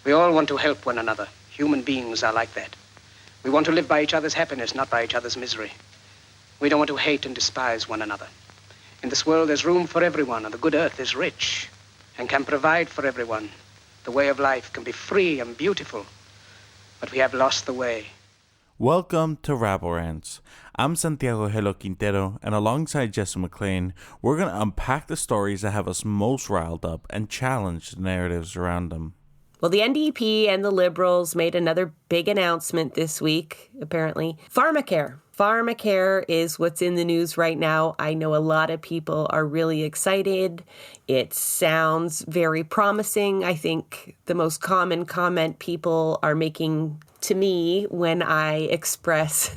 We all want to help one another. Human beings are like that. We want to live by each other's happiness, not by each other's misery. We don't want to hate and despise one another. In this world, there's room for everyone, and the good earth is rich and can provide for everyone. The way of life can be free and beautiful, but we have lost the way. Welcome to Rabble Rants. I'm Santiago Helo Quintero, and alongside Jesse McLean, we're going to unpack the stories that have us most riled up and challenge the narratives around them. Well, the NDP and the Liberals made another big announcement this week, apparently. Pharmacare. Pharmacare is what's in the news right now. I know a lot of people are really excited. It sounds very promising. I think the most common comment people are making to me when I express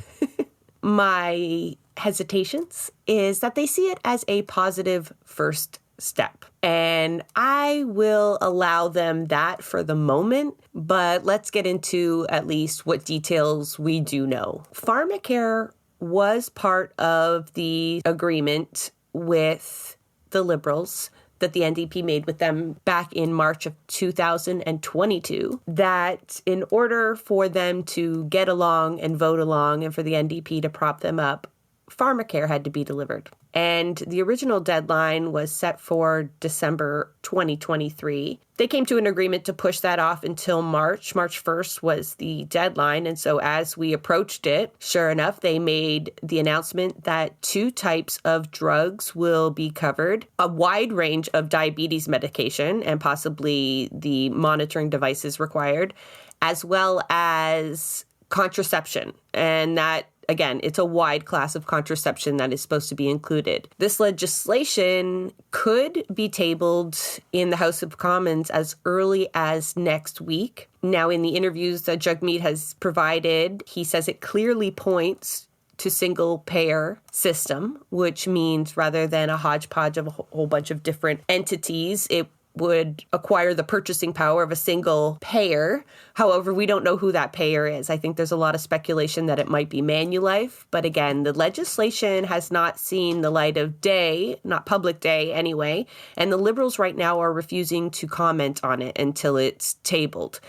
my hesitations is that they see it as a positive first step. And I will allow them that for the moment, but let's get into at least what details we do know. Pharmacare was part of the agreement with the Liberals that the NDP made with them back in March of 2022, that in order for them to get along and vote along and for the NDP to prop them up, Pharmacare had to be delivered. And the original deadline was set for December 2023. They came to an agreement to push that off until March. March 1st was the deadline. And so as we approached it, sure enough, they made the announcement that 2 types of drugs will be covered, a wide range of diabetes medication and possibly the monitoring devices required, as well as contraception. And that, again, it's a wide class of contraception that is supposed to be included. This legislation could be tabled in the House of Commons as early as next week. Now, in the interviews that Jagmeet has provided, he says it clearly points to single-payer system, which means rather than a hodgepodge of a whole bunch of different entities, it would acquire the purchasing power of a single payer. However, we don't know who that payer is. I think there's a lot of speculation that it might be Manulife. But again, the legislation has not seen the light of day, not public day anyway. And the Liberals right now are refusing to comment on it until it's tabled.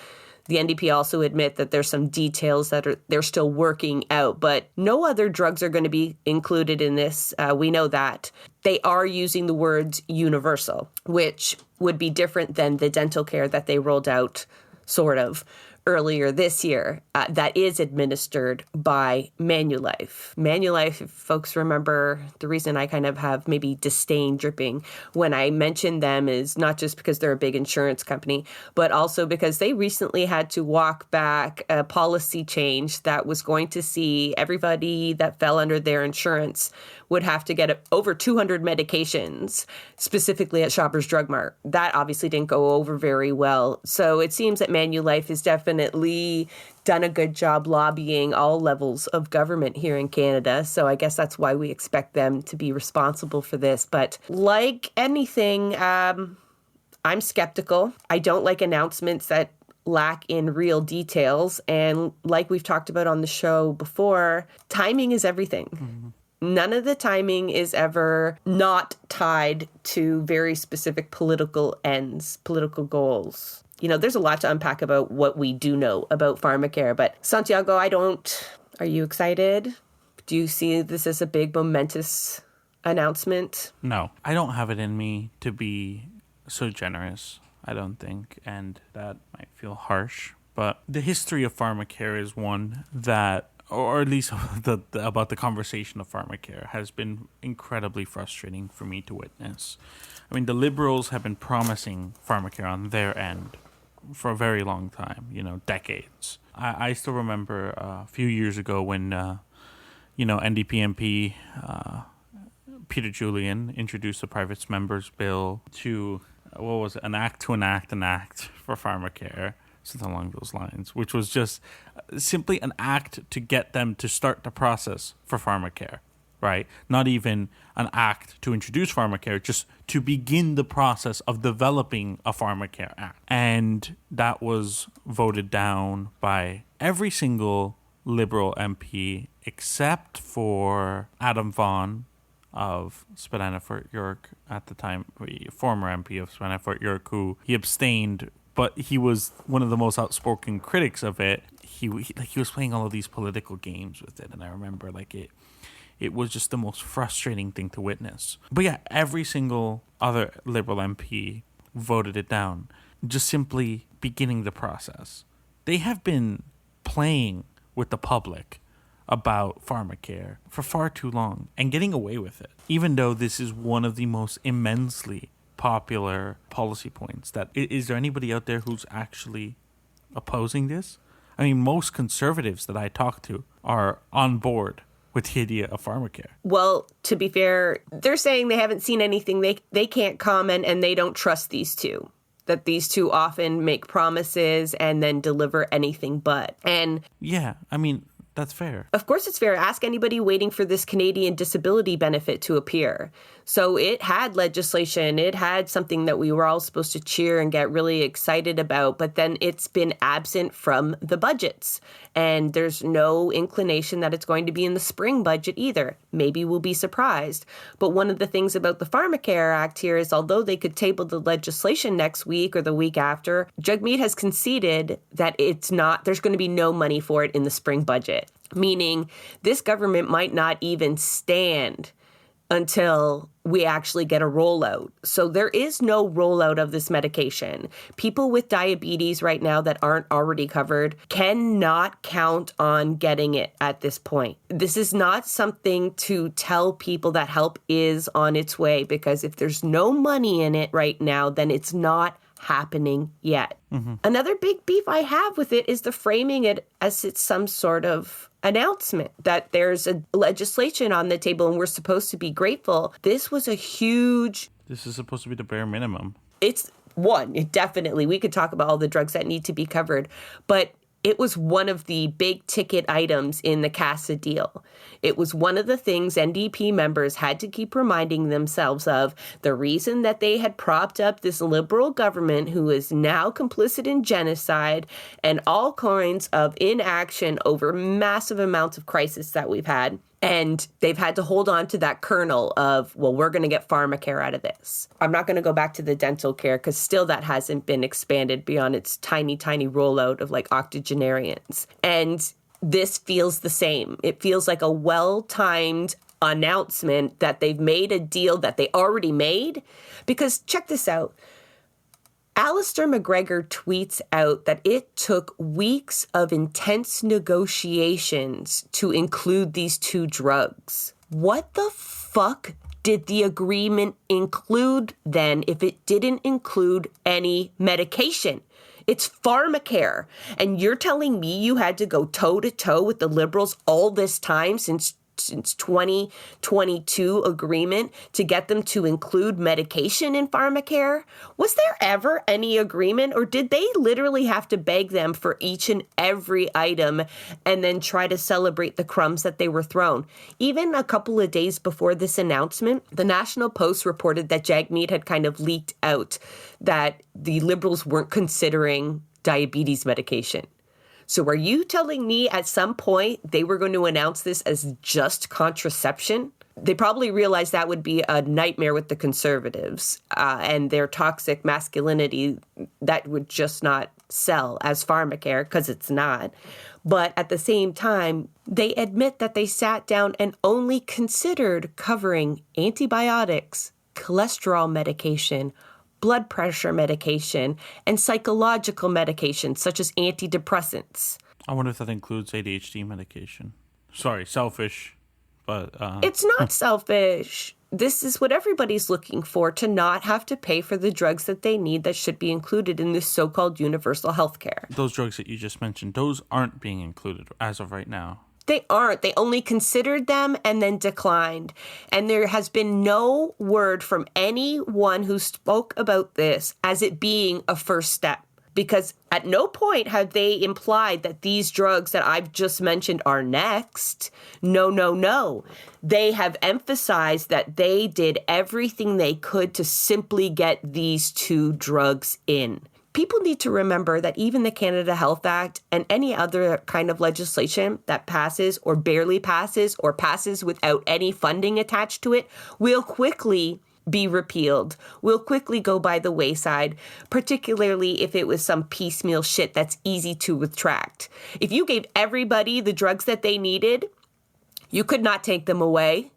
The NDP also admit that there's some details that they're still working out, but no other drugs are going to be included in this. We know that. They are using the words universal, which would be different than the dental care that they rolled out sort of earlier this year that is administered by Manulife. Manulife, if folks remember, the reason I kind of have maybe disdain dripping when I mention them is not just because they're a big insurance company, but also because they recently had to walk back a policy change that was going to see everybody that fell under their insurance would have to get over 200 medications, specifically at Shoppers Drug Mart. That obviously didn't go over very well. So it seems that Manulife has definitely done a good job lobbying all levels of government here in Canada. So I guess that's why we expect them to be responsible for this. But like anything, I'm skeptical. I don't like announcements that lack in real details. And like we've talked about on the show before, timing is everything. Mm-hmm. None of the timing is ever not tied to very specific political ends, political goals. You know, there's a lot to unpack about what we do know about Pharmacare. But Santiago, are you excited? Do you see this as a big momentous announcement? No, I don't have it in me to be so generous, I don't think. And that might feel harsh. But the history of Pharmacare is one that, or at least about the conversation of Pharmacare, has been incredibly frustrating for me to witness. I mean, the Liberals have been promising Pharmacare on their end for a very long time, decades. I still remember a few years ago when, NDP MP Peter Julian introduced a private members bill to, an act for Pharmacare, something along those lines, which was just simply an act to get them to start the process for Pharmacare, right? Not even an act to introduce Pharmacare, just to begin the process of developing a Pharmacare Act. And that was voted down by every single Liberal MP except for Adam Vaughan of Spadina Fort York at the time, former MP of Spadina Fort York, who he abstained but he was one of the most outspoken critics of it. He was playing all of these political games with it, and I remember it was just the most frustrating thing to witness. But yeah, every single other Liberal MP voted it down, just simply beginning the process. They have been playing with the public about pharmacare for far too long and getting away with it, even though this is one of the most immensely popular policy points. Is there anybody out there who's actually opposing this? I mean, most conservatives that I talk to are on board with the idea of pharmacare. Well, to be fair, they're saying they haven't seen anything. They can't comment, and they don't trust these two. That these two often make promises and then deliver anything but. And yeah, I mean, that's fair. Of course it's fair. Ask anybody waiting for this Canadian disability benefit to appear. So it had legislation. It had something that we were all supposed to cheer and get really excited about, but then it's been absent from the budgets. And there's no inclination that it's going to be in the spring budget either. Maybe we'll be surprised. But one of the things about the Pharmacare Act here is although they could table the legislation next week or the week after, Jagmeet has conceded that there's going to be no money for it in the spring budget. Meaning this government might not even stand until we actually get a rollout. So there is no rollout of this medication. People with diabetes right now that aren't already covered cannot count on getting it at this point. This is not something to tell people that help is on its way, because if there's no money in it right now, then it's not happening yet. Mm-hmm. Another big beef I have with it is the framing it as it's some sort of announcement that there's a legislation on the table and we're supposed to be grateful. This is supposed to be the bare minimum. Definitely. We could talk about all the drugs that need to be covered, but it was one of the big ticket items in the CASA deal. It was one of the things NDP members had to keep reminding themselves of. The reason that they had propped up this Liberal government who is now complicit in genocide and all kinds of inaction over massive amounts of crisis that we've had. And they've had to hold on to that kernel of, well, we're going to get pharmacare out of this. I'm not going to go back to the dental care because still that hasn't been expanded beyond its tiny, tiny rollout of like octogenarians. And this feels the same. It feels like a well-timed announcement that they've made a deal that they already made. Because check this out. Alistair McGregor tweets out that it took weeks of intense negotiations to include these two drugs. What the fuck did the agreement include then if it didn't include any medication? It's pharmacare. And you're telling me you had to go toe-to-toe with the Liberals all this time since 2022 agreement to get them to include medication in pharmacare? Was there ever any agreement, or did they literally have to beg them for each and every item and then try to celebrate the crumbs that they were thrown? Even a couple of days before this announcement, the National Post reported that Jagmeet had kind of leaked out that the Liberals weren't considering diabetes medication. So are you telling me at some point they were going to announce this as just contraception? They probably realized that would be a nightmare with the Conservatives and their toxic masculinity. That would just not sell as pharmacare because it's not. But at the same time, they admit that they sat down and only considered covering antibiotics, cholesterol medication, blood pressure medication, and psychological medication, such as antidepressants. I wonder if that includes ADHD medication. Sorry, selfish, but... It's not selfish. This is what everybody's looking for, to not have to pay for the drugs that they need that should be included in this so-called universal health care. Those drugs that you just mentioned, those aren't being included as of right now. They aren't. They only considered them and then declined. And there has been no word from anyone who spoke about this as it being a first step. Because at no point have they implied that these drugs that I've just mentioned are next. No. They have emphasized that they did everything they could to simply get these two drugs in. People need to remember that even the Canada Health Act and any other kind of legislation that passes or barely passes or passes without any funding attached to it will quickly be repealed will quickly go by the wayside, particularly if it was some piecemeal shit that's easy to retract. If you gave everybody the drugs that they needed, you could not take them away.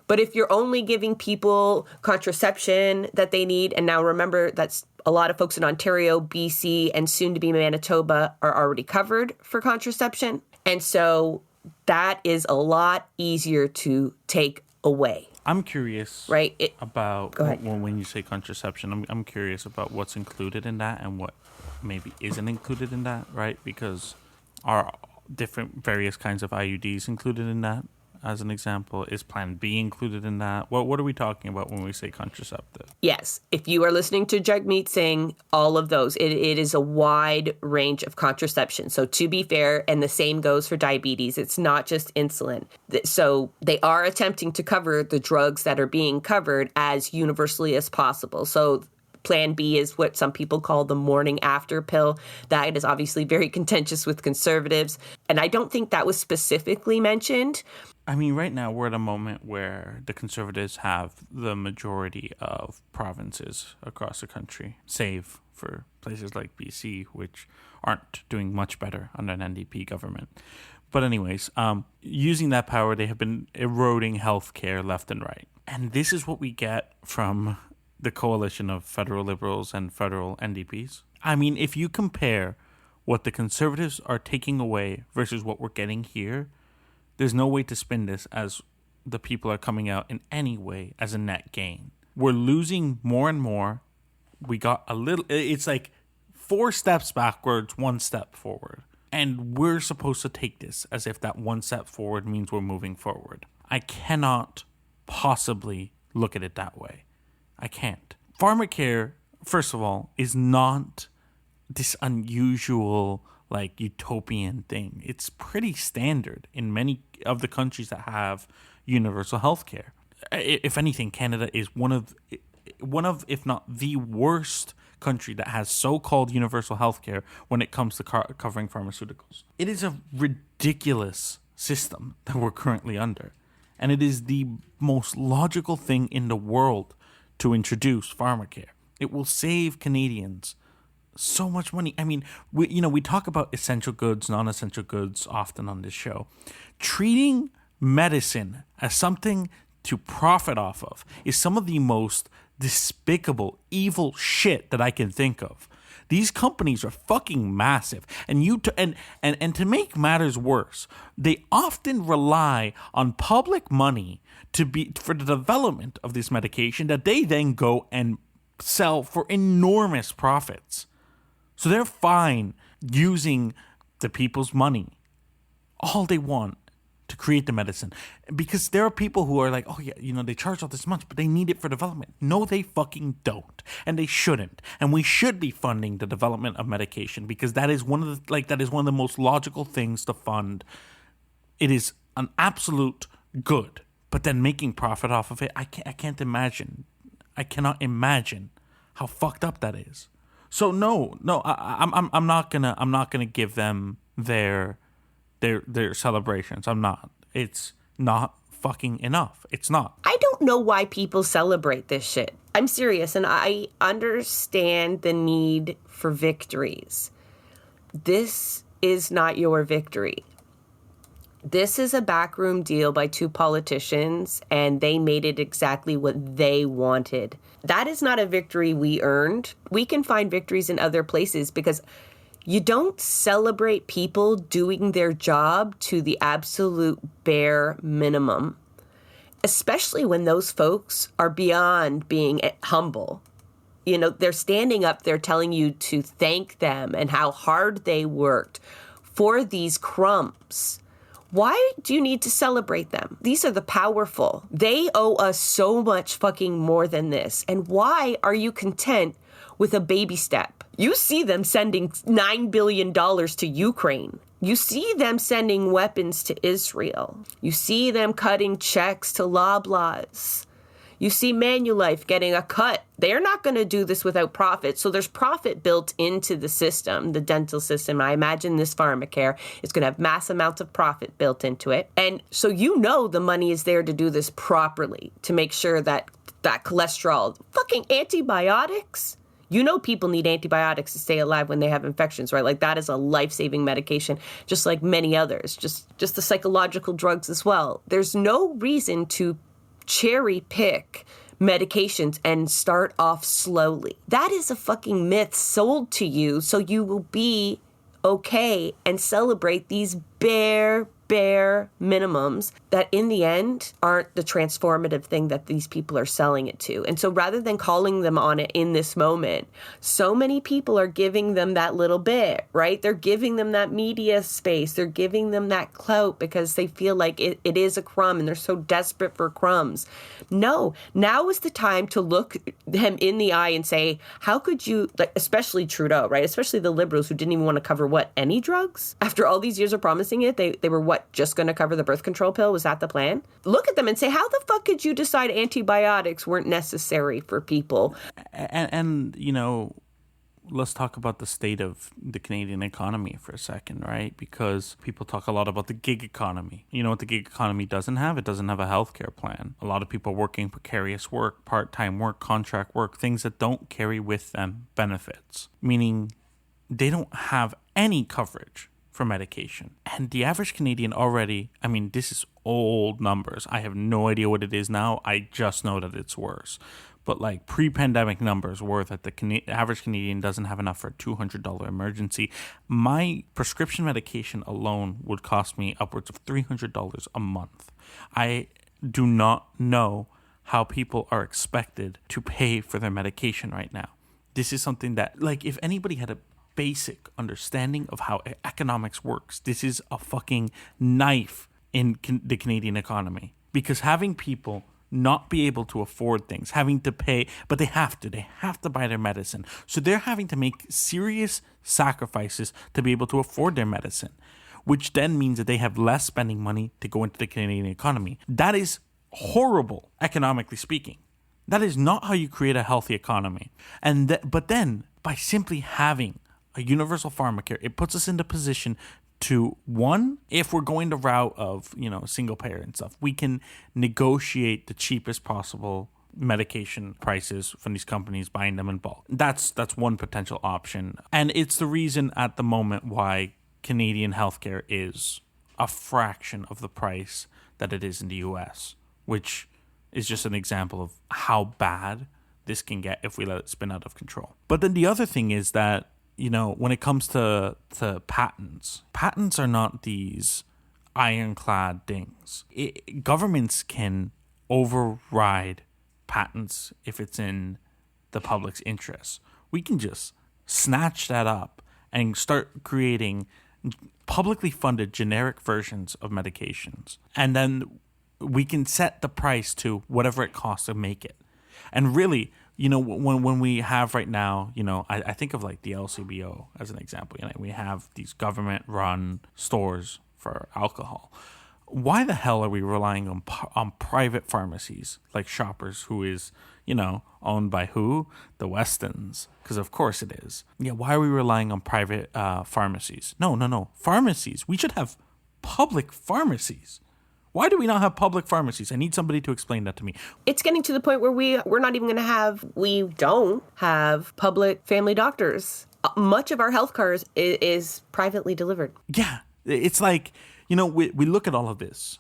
But if you're only giving people contraception that they need, and now remember that's a lot of folks in Ontario, BC, and soon to be Manitoba are already covered for contraception. And so that is a lot easier to take away. I'm curious about when you say contraception, I'm curious about what's included in that and what maybe isn't included in that, right? Because are different various kinds of IUDs included in that? As an example, is Plan B included in that? What are we talking about when we say contraceptive? Yes. If you are listening to Jagmeet Singh, all of those, it is a wide range of contraception. So to be fair, and the same goes for diabetes, it's not just insulin. So they are attempting to cover the drugs that are being covered as universally as possible. So Plan B is what some people call the morning after pill. That is obviously very contentious with conservatives. And I don't think that was specifically mentioned. I mean, right now we're at a moment where the Conservatives have the majority of provinces across the country, save for places like BC, which aren't doing much better under an NDP government. But anyways, using that power, they have been eroding healthcare left and right. And this is what we get from the coalition of federal Liberals and federal NDPs. I mean, if you compare what the Conservatives are taking away versus what we're getting here, there's no way to spin this as the people are coming out in any way as a net gain. We're losing more and more. We got a little, it's like 4 steps backwards, 1 step forward. And we're supposed to take this as if that 1 step forward means we're moving forward. I cannot possibly look at it that way. I can't. Pharmacare, first of all, is not this unusual, like, utopian thing. It's pretty standard in many of the countries that have universal health care. If anything, Canada is one of, if not the worst country that has so-called universal health care when it comes to covering pharmaceuticals. It is a ridiculous system that we're currently under. And it is the most logical thing in the world to introduce Pharmacare. It will save Canadians so much money. I mean, we talk about essential goods, non-essential goods often on this show. Treating medicine as something to profit off of is some of the most despicable, evil shit that I can think of. These companies are fucking massive, and to make matters worse, they often rely on public money for the development of this medication that they then go and sell for enormous profits. So they're fine using the people's money, all they want, to create the medicine. Because there are people who are like, oh yeah, they charge all this much, but they need it for development. No, they fucking don't. And they shouldn't. And we should be funding the development of medication because that is one of the most logical things to fund. It is an absolute good. But then making profit off of it, I can't imagine. I cannot imagine how fucked up that is. So no, I'm not gonna give them their celebrations. I'm not. It's not fucking enough. It's not. I don't know why people celebrate this shit. I'm serious, and I understand the need for victories. This is not your victory. This is a backroom deal by 2 politicians, and they made it exactly what they wanted. That is not a victory we earned. We can find victories in other places because you don't celebrate people doing their job to the absolute bare minimum, especially when those folks are beyond being humble. They're standing up there telling you to thank them and how hard they worked for these crumbs. Why do you need to celebrate them? These are the powerful. They owe us so much fucking more than this. And why are you content with a baby step? You see them sending $9 billion to Ukraine. You see them sending weapons to Israel. You see them cutting checks to Loblaws. You see Manulife getting a cut. They're not going to do this without profit. So there's profit built into the system, the dental system. I imagine this Pharmacare is going to have mass amounts of profit built into it. And so the money is there to do this properly, to make sure that cholesterol, fucking antibiotics. People need antibiotics to stay alive when they have infections, right? Like that is a life-saving medication, just like many others, just the psychological drugs as well. There's no reason to cherry pick medications and start off slowly. That is a fucking myth sold to you so you will be okay and celebrate these bare minimums that in the end aren't the transformative thing that these people are selling it to. And so rather than calling them on it in this moment, so many people are giving them that little bit, right? They're giving them that media space. They're giving them that clout because they feel like it is a crumb and they're so desperate for crumbs. No, now is the time to look them in the eye and say, how could you, like, especially Trudeau, right? Especially the Liberals who didn't even want to cover any drugs? After all these years of promising it, they were just going to cover the birth control pill? Was that the plan? Look at them and say, how the fuck could you decide antibiotics weren't necessary for people? And let's talk about the state of the Canadian economy for a second, right? Because people talk a lot about the gig economy. You know what the gig economy doesn't have? It doesn't have a healthcare plan. A lot of people working precarious work, part-time work, contract work, things that don't carry with them benefits, meaning they don't have any coverage for medication. And the average Canadian already, this is old numbers. I have no idea what it is now. I just know that it's worse. But like pre-pandemic numbers were that the average Canadian doesn't have enough for a $200 emergency. My prescription medication alone would cost me upwards of $300 a month. I do not know how people are expected to pay for their medication right now. This is something that, like, if anybody had a basic understanding of how economics works, this is a fucking knife in the Canadian economy. Because having people not be able to afford things, having to pay, but they have to buy their medicine. So they're having to make serious sacrifices to be able to afford their medicine, which then means that they have less spending money to go into the Canadian economy. That is horrible, economically speaking. That is not how you create a healthy economy. But then, by simply having a universal pharmacare, it puts us in the position to, one, if we're going the route of, single payer and stuff, we can negotiate the cheapest possible medication prices from these companies, buying them in bulk. That's one potential option. And it's the reason at the moment why Canadian healthcare is a fraction of the price that it is in the US, which is just an example of how bad this can get if we let it spin out of control. But then the other thing is that, when it comes to patents are not these ironclad things. Governments can override patents if it's in the public's interest. We can just snatch that up and start creating publicly funded generic versions of medications. And then we can set the price to whatever it costs to make it. And really, when we have right now, I think of like the LCBO as an example. We have these government-run stores for alcohol. Why the hell are we relying on private pharmacies like Shoppers, who is, owned by who? The Westons, because of course it is. Yeah, why are we relying on private pharmacies? No. Pharmacies. We should have public pharmacies. Why do we not have public pharmacies? I need somebody to explain that to me. It's getting to the point where we're not even going to have, we don't have public family doctors. Much of our health care is privately delivered. Yeah. It's like, we look at all of this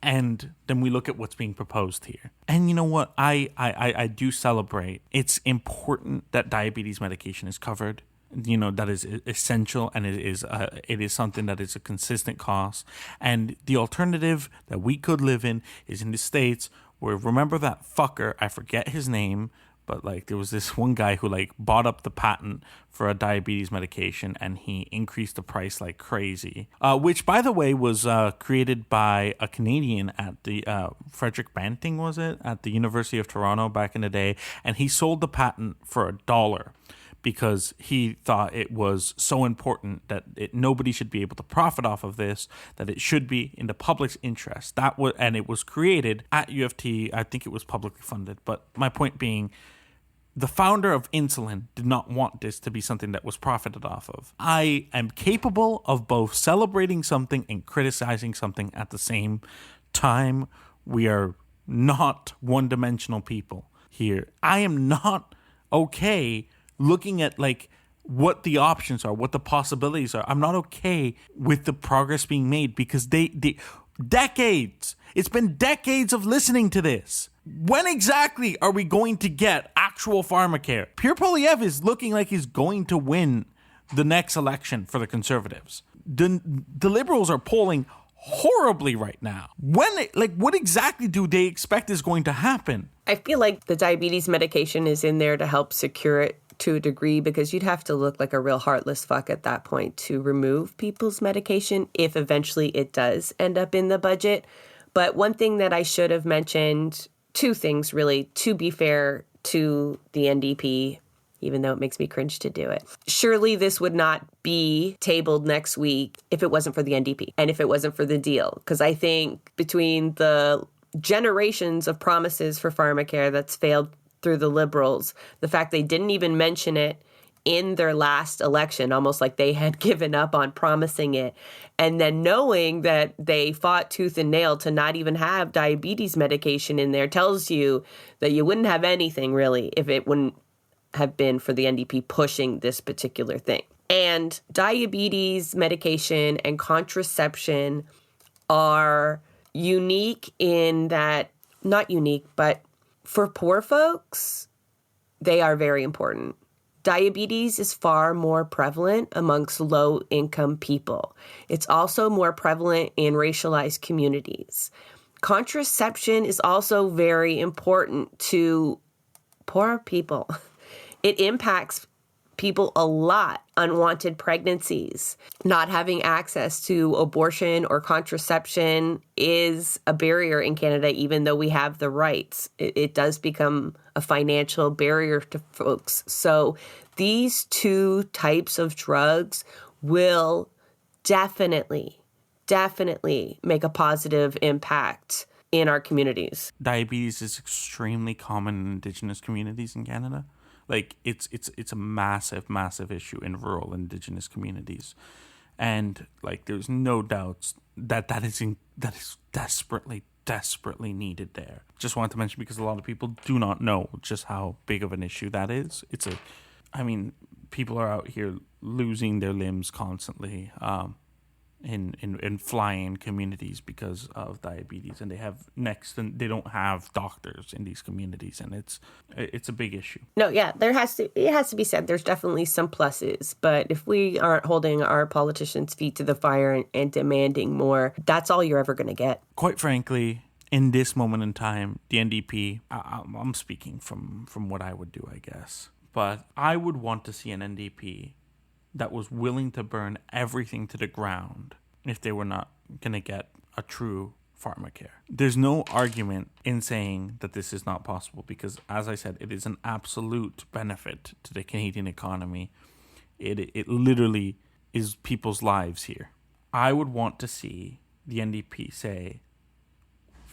and then we look at what's being proposed here. And you know what? I do celebrate. It's important that diabetes medication is covered. That is essential, and it is something that is a consistent cost. And the alternative that we could live in is in the States, where, remember that fucker, I forget his name, but like there was this one guy who like bought up the patent for a diabetes medication, and he increased the price like crazy, which, by the way, was created by a Canadian at the Frederick Banting, was it, at the University of Toronto back in the day, and he sold the patent for $1. because he thought it was so important that nobody should be able to profit off of this, that it should be in the public's interest. And it was created at U of T. I think it was publicly funded. But my point being, the founder of insulin did not want this to be something that was profited off of. I am capable of both celebrating something and criticizing something at the same time. We are not one-dimensional people here. I am not okay looking at like what the options are, what the possibilities are. I'm not okay with the progress being made because they decades. It's been decades of listening to this. When exactly are we going to get actual pharmacare? Pierre Poilievre is looking like he's going to win the next election for the Conservatives. The Liberals are polling horribly right now. What exactly do they expect is going to happen? I feel like the diabetes medication is in there to help secure it to a degree, because you'd have to look like a real heartless fuck at that point to remove people's medication if eventually it does end up in the budget. But one thing that I should have mentioned, two things really, to be fair to the NDP, even though it makes me cringe to do it. Surely this would not be tabled next week if it wasn't for the NDP and if it wasn't for the deal. Because I think between the generations of promises for pharmacare that's failed through the Liberals, the fact they didn't even mention it in their last election, almost like they had given up on promising it, and then knowing that they fought tooth and nail to not even have diabetes medication in there, tells you that you wouldn't have anything really if it wouldn't have been for the NDP pushing this particular thing. And diabetes medication and contraception are unique in that, not unique, but for poor folks, they are very important. Diabetes is far more prevalent amongst low-income people. It's also more prevalent in racialized communities. Contraception is also very important to poor people. It impacts people a lot. Unwanted pregnancies, not having access to abortion or contraception is a barrier in Canada, even though we have the rights. It does become a financial barrier to folks. So these two types of drugs will definitely make a positive impact in our communities. Diabetes is extremely common in Indigenous communities in Canada. Like it's a massive issue in rural Indigenous communities, and like there's no doubts that is desperately needed there. Just wanted to mention because a lot of people do not know just how big of an issue that is. People are out here losing their limbs constantly in fly-in communities because of diabetes, and they don't have doctors in these communities, and it's a big issue. No, yeah, it has to be said. There's definitely some pluses, but if we aren't holding our politicians' feet to the fire and demanding more, that's all you're ever going to get. Quite frankly, in this moment in time, the NDP, I'm speaking from what I would do, I guess, but I would want to see an NDP that was willing to burn everything to the ground if they were not going to get a true pharmacare. There's no argument in saying that this is not possible because, as I said, it is an absolute benefit to the Canadian economy. It literally is people's lives here. I would want to see the NDP say,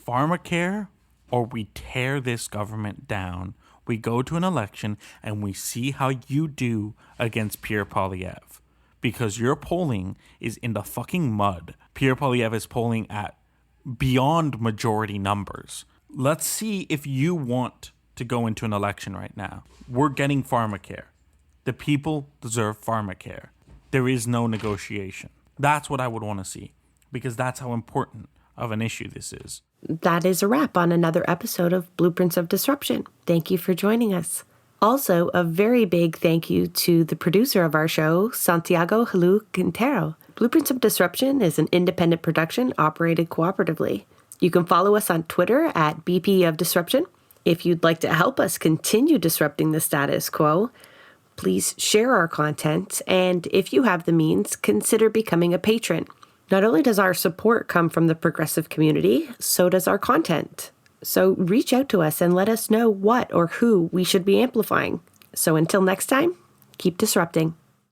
pharmacare or we tear this government down. We go to an election and we see how you do against Pierre Poilievre. Because your polling is in the fucking mud. Pierre Poilievre is polling at beyond majority numbers. Let's see if you want to go into an election right now. We're getting pharmacare. The people deserve pharmacare. There is no negotiation. That's what I would want to see. Because that's how important of an issue this is. That is a wrap on another episode of Blueprints of Disruption. Thank you for joining us. Also, a very big thank you to the producer of our show, Santiago Halu Quintero. Blueprints of Disruption is an independent production operated cooperatively. You can follow us on Twitter at BP of Disruption. If you'd like to help us continue disrupting the status quo, please share our content, and if you have the means, consider becoming a patron. Not only does our support come from the progressive community, so does our content. So reach out to us and let us know what or who we should be amplifying. So until next time, Keep disrupting.